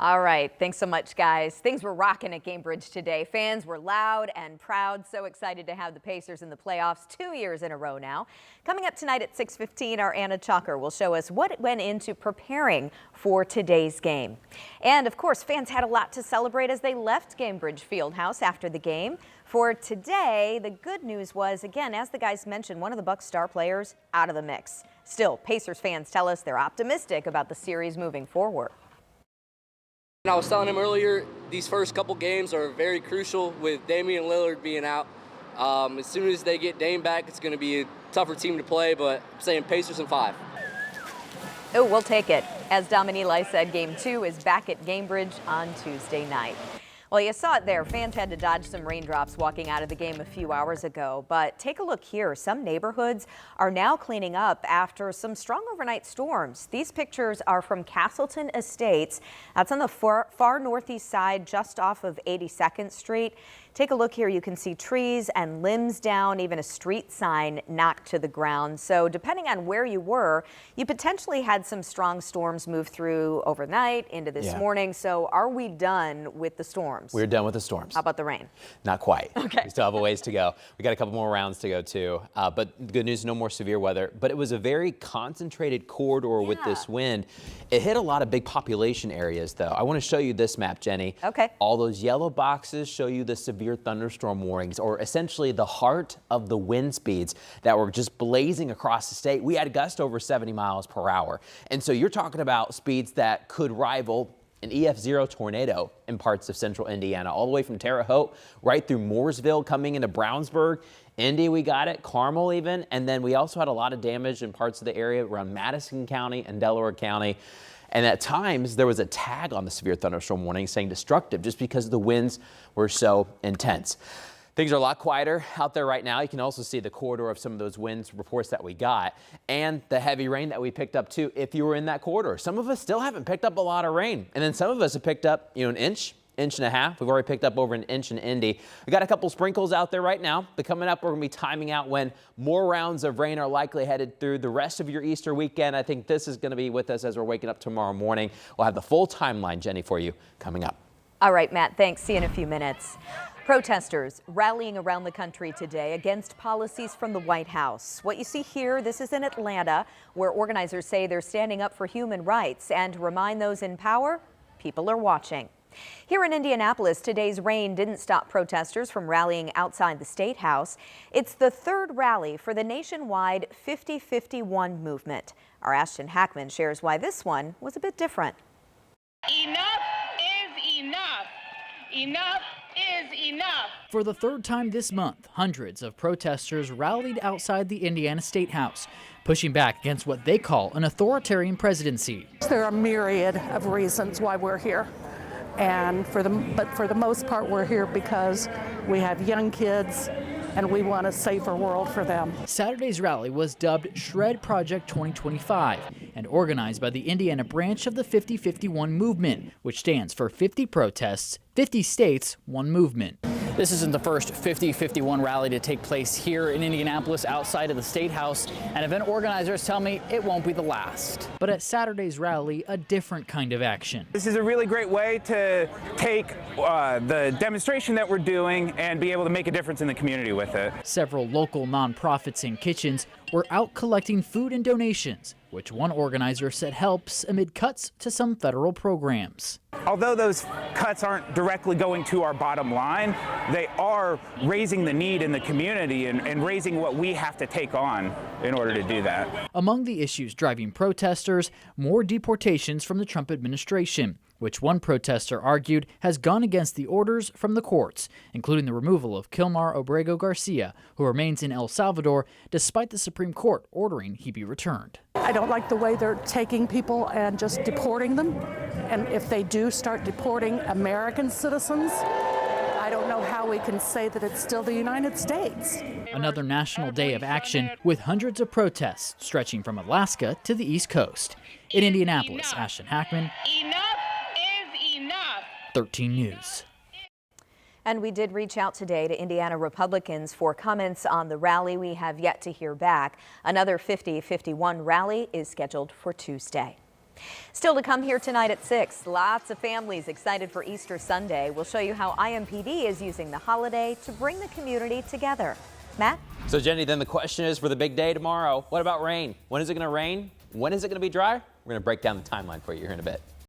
All right, thanks so much, guys. Things were rocking at Gainbridge today. Fans were loud and proud, so excited to have the Pacers in the playoffs 2 years in a row now. Coming up tonight at 6:15, our Anna Chalker will show us what went into preparing for today's game. And of course, fans had a lot to celebrate as they left Gainbridge Fieldhouse after the game. For today, the good news was, again, as the guys mentioned, one of the Bucs star players out of the mix. Still, Pacers fans tell us they're optimistic about the series moving forward. I was telling him earlier, these first couple games are very crucial with Damian Lillard being out. As soon as they get Dame back, it's going to be a tougher team to play, but I'm saying Pacers in 5. Oh, we'll take it. As Dom Eli said, Game 2 is back at Gainbridge on Tuesday night. Well, you saw it there. Fans had to dodge some raindrops walking out of the game a few hours ago. But take a look here. Some neighborhoods are now cleaning up after some strong overnight storms. These pictures are from Castleton Estates. That's on the far northeast side, just off of 82nd Street. Take a look here. You can see trees and limbs down, even a street sign knocked to the ground. So depending on where you were, you potentially had some strong storms move through overnight into this morning. So are we done with the storms? We're done with the storms. How about the rain? Not quite. Okay. We still have a ways to go. We got a couple more rounds to go too. But the good news, no more severe weather. But it was a very concentrated corridor with this wind. It hit a lot of big population areas though. I want to show you this map, Jenny. Okay. All those yellow boxes show you the severe thunderstorm warnings, or essentially the heart of the wind speeds that were just blazing across the state. We had gusts over 70 miles per hour. And so you're talking about speeds that could rival an EF0 tornado in parts of central Indiana, all the way from Terre Haute right through Mooresville, coming into Brownsburg. Indy, we got it, Carmel even, and then we also had a lot of damage in parts of the area around Madison County and Delaware County. And at times, there was a tag on the severe thunderstorm warning saying destructive just because the winds were so intense. Things are a lot quieter out there right now. You can also see the corridor of some of those winds reports that we got and the heavy rain that we picked up too if you were in that corridor. Some of us still haven't picked up a lot of rain. And then some of us have picked up, an inch and a half. We've already picked up over an inch in Indy. We got a couple sprinkles out there right now, but coming up, we're going to be timing out when more rounds of rain are likely headed through the rest of your Easter weekend. I think this is going to be with us as we're waking up tomorrow morning. We'll have the full timeline, Jenny, for you coming up. All right, Matt, thanks. See you in a few minutes. Protesters rallying around the country today against policies from the White House. What you see here, this is in Atlanta, where organizers say they're standing up for human rights and to remind those in power, people are watching. Here in Indianapolis, today's rain didn't stop protesters from rallying outside the State House. It's the third rally for the nationwide 50-51 movement. Our Ashton Hackman shares why this one was a bit different. Enough is enough. Enough is enough. For the third time this month, hundreds of protesters rallied outside the Indiana State House, pushing back against what they call an authoritarian presidency. There are a myriad of reasons why we're here. And for the most part, we're here because we have young kids and we want a safer world for them. Saturday's rally was dubbed Shred Project 2025 and organized by the Indiana branch of the 50-51 movement, which stands for 50 protests, 50 states, one movement. This isn't the first 50-51 rally to take place here in Indianapolis outside of the State House, and event organizers tell me it won't be the last. But at Saturday's rally, a different kind of action. This is a really great way to take the demonstration that we're doing and be able to make a difference in the community with it. Several local nonprofits and kitchens were out collecting food and donations, which one organizer said helps amid cuts to some federal programs. Although those cuts aren't directly going to our bottom line, they are raising the need in the community and raising what we have to take on in order to do that. Among the issues driving protesters, more deportations from the Trump administration, which one protester argued has gone against the orders from the courts, including the removal of Kilmar Obrego Garcia, who remains in El Salvador despite the Supreme Court ordering he be returned. I don't like the way they're taking people and just deporting them. And if they do start deporting American citizens, I don't know how we can say that it's still the United States. Another national day of action with hundreds of protests stretching from Alaska to the East Coast. In Indianapolis, Ashton Hackman, Enough is enough. 13 News. And we did reach out today to Indiana Republicans for comments on the rally. We have yet to hear back. Another 50-51 rally is scheduled for Tuesday. Still to come here tonight at 6, lots of families excited for Easter Sunday. We'll show you how IMPD is using the holiday to bring the community together. Matt? So Jenny, then the question is for the big day tomorrow, what about rain? When is it going to rain? When is it going to be dry? We're going to break down the timeline for you here in a bit.